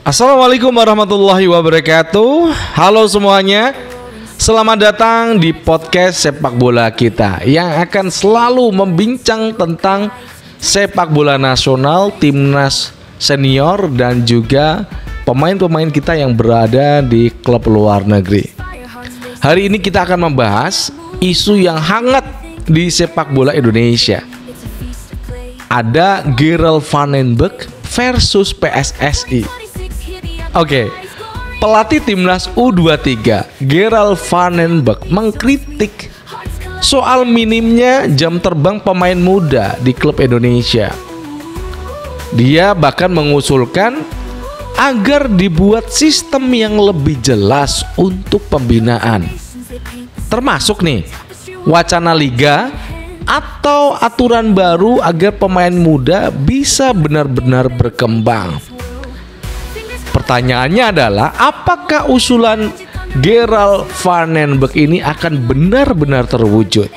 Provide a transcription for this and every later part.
Assalamualaikum warahmatullahi wabarakatuh. Halo semuanya, selamat datang di podcast sepak bola kita yang akan selalu membincang tentang sepak bola nasional, timnas senior, dan juga pemain-pemain kita yang berada di klub luar negeri. Hari ini kita akan membahas isu yang hangat di sepak bola Indonesia. Ada Gerald Van den Berg versus PSSI. Oke, pelatih timnas U23 Gerald Van den Berg mengkritik soal minimnya jam terbang pemain muda di klub Indonesia. Dia bahkan mengusulkan agar dibuat sistem yang lebih jelas untuk pembinaan, termasuk nih wacana liga atau aturan baru agar pemain muda bisa benar-benar berkembang. Pertanyaannya adalah, apakah usulan Gerald Van den Berg ini akan benar-benar terwujud?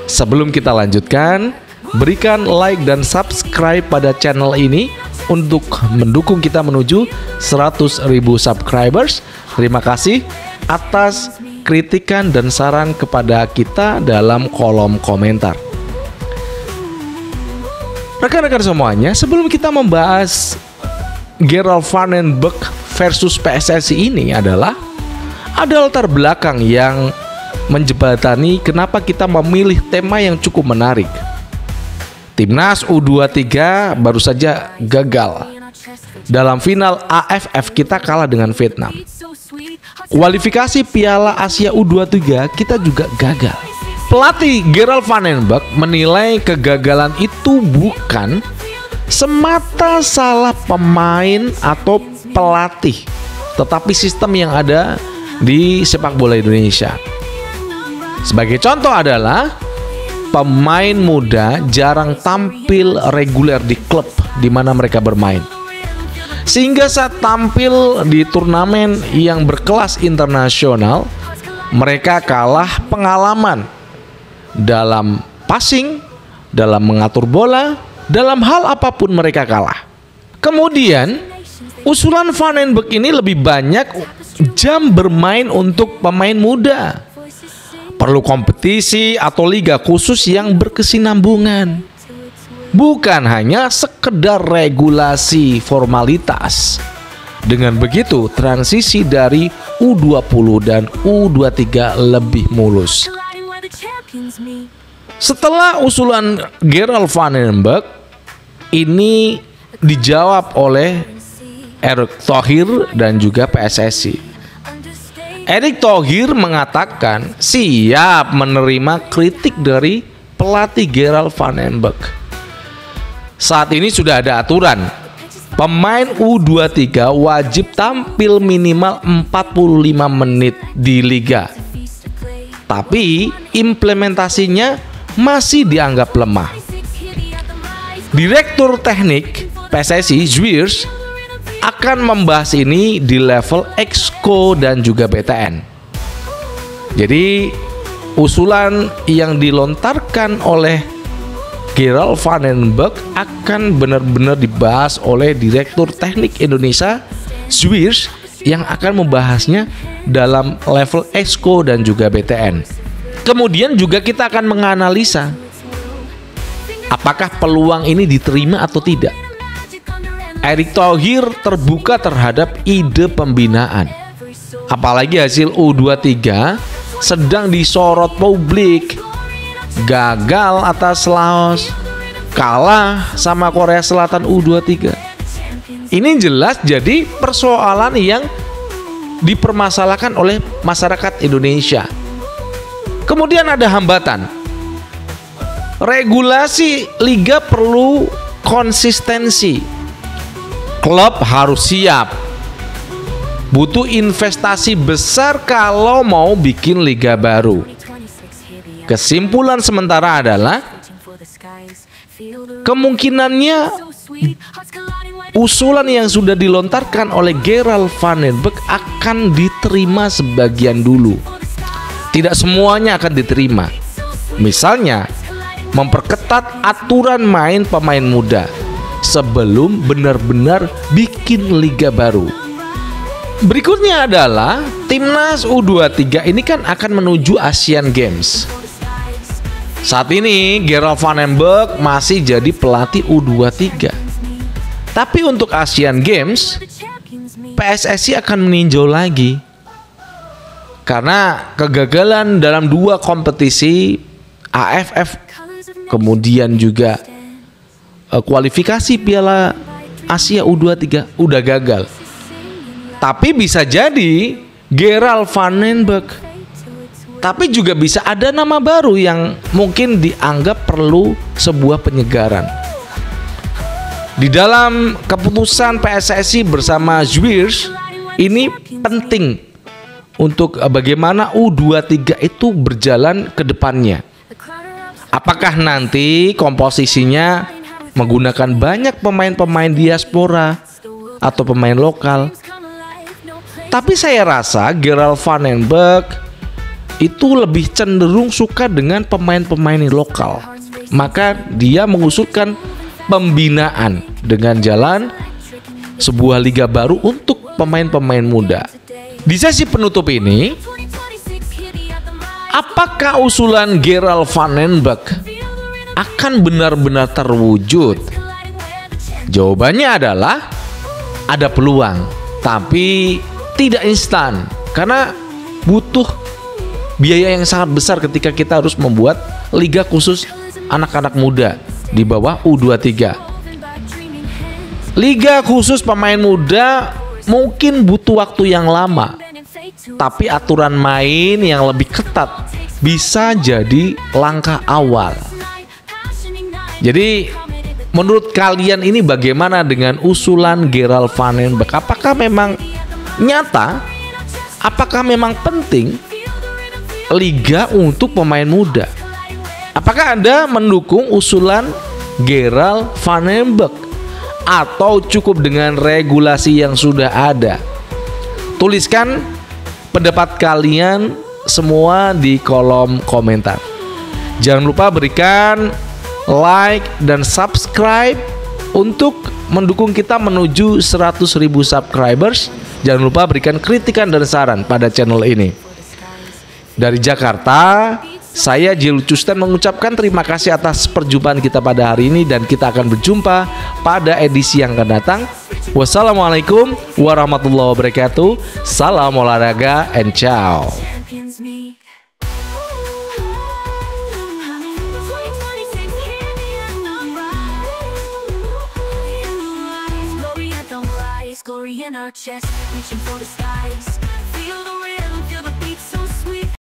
Sebelum kita lanjutkan, berikan like dan subscribe pada channel ini untuk mendukung kita menuju 100.000 subscribers. Terima kasih atas kritikan dan saran kepada kita dalam kolom komentar. Rekan-rekan semuanya, sebelum kita membahas Gerald Van den Berg versus PSSI ini ada latar belakang yang menjembatani kenapa kita memilih tema yang cukup menarik. Timnas U23 baru saja gagal. Dalam final AFF kita kalah dengan Vietnam. Kualifikasi Piala Asia U23 kita juga gagal. Pelatih Gerald Van den Berg menilai kegagalan itu bukan semata salah pemain atau pelatih, tetapi sistem yang ada di sepak bola Indonesia. Sebagai contoh adalah pemain muda jarang tampil reguler di klub di mana mereka bermain, sehingga saat tampil di turnamen yang berkelas internasional mereka kalah pengalaman dalam passing, dalam mengatur bola, dalam hal apapun mereka kalah. Kemudian usulan Van den Berg ini lebih banyak jam bermain untuk pemain muda. Perlu kompetisi atau liga khusus yang berkesinambungan, bukan hanya sekedar regulasi formalitas. Dengan begitu transisi dari U20 dan U23 lebih mulus. Setelah usulan Gerald Van den Berg ini dijawab oleh Erick Thohir dan juga PSSI. Erick Thohir mengatakan siap menerima kritik dari pelatih Gerald Van den Berg. Saat ini sudah ada aturan, pemain U23 wajib tampil minimal 45 menit di liga. Tapi implementasinya masih dianggap lemah. Direktur Teknik PSSI Zwiers akan membahas ini di level Exco dan juga BTN. Jadi usulan yang dilontarkan oleh Gerald Van den Berg akan benar-benar dibahas oleh Direktur Teknik Indonesia Zwiers yang akan membahasnya dalam level Exco dan juga BTN. Kemudian juga kita akan menganalisa apakah peluang ini diterima atau tidak. Erick Thohir terbuka terhadap ide pembinaan, apalagi hasil U23 sedang disorot publik. Gagal atas Laos, kalah sama Korea Selatan U23. Ini jelas jadi persoalan yang dipermasalahkan oleh masyarakat Indonesia. Kemudian ada hambatan. Regulasi liga perlu konsistensi. Klub harus siap. Butuh investasi besar kalau mau bikin liga baru. Kesimpulan sementara adalah kemungkinannya usulan yang sudah dilontarkan oleh Gerald Van den Berg akan diterima sebagian dulu. Tidak semuanya akan diterima. Misalnya memperketat aturan main pemain muda sebelum benar-benar bikin liga baru. Berikutnya adalah timnas U23 ini kan akan menuju Asian Games. Saat ini Gerald Van den Berg masih jadi pelatih U23. Tapi untuk Asian Games, PSSI akan meninjau lagi. Karena kegagalan dalam 2 kompetisi AFF, kemudian juga kualifikasi Piala Asia U23 udah gagal. Tapi bisa jadi Gerald Van den Berg. Tapi juga bisa ada nama baru yang mungkin dianggap perlu sebuah penyegaran. Di dalam keputusan PSSI bersama Zwiers ini penting untuk bagaimana U23 itu berjalan ke depannya. Apakah nanti komposisinya menggunakan banyak pemain-pemain diaspora atau pemain lokal? Tapi saya rasa Gerald Van den Berg itu lebih cenderung suka dengan pemain-pemain lokal. Maka dia mengusulkan pembinaan dengan jalan sebuah liga baru untuk pemain-pemain muda. Di sesi penutup ini, apakah usulan Gerald Van den Berg akan benar-benar terwujud? Jawabannya adalah ada peluang, tapi tidak instan karena butuh biaya yang sangat besar ketika kita harus membuat liga khusus anak-anak muda di bawah U23. Liga khusus pemain muda mungkin butuh waktu yang lama, tapi aturan main yang lebih ketat bisa jadi langkah awal. Jadi menurut kalian ini bagaimana dengan usulan Gerald Van den Berg? Apakah memang nyata? Apakah memang penting liga untuk pemain muda? Apakah Anda mendukung usulan Gerald Van den Berg atau cukup dengan regulasi yang sudah ada? Tuliskan pendapat kalian semua di kolom komentar. Jangan lupa berikan like dan subscribe untuk mendukung kita menuju 100.000 subscribers. Jangan lupa berikan kritikan dan saran pada channel ini. Dari Jakarta, saya Jill Custen mengucapkan terima kasih atas perjumpaan kita pada hari ini, dan kita akan berjumpa pada edisi yang akan datang. Wassalamualaikum warahmatullahi wabarakatuh. Salam olahraga and ciao. Glory in our chest, reaching for the skies. Feel the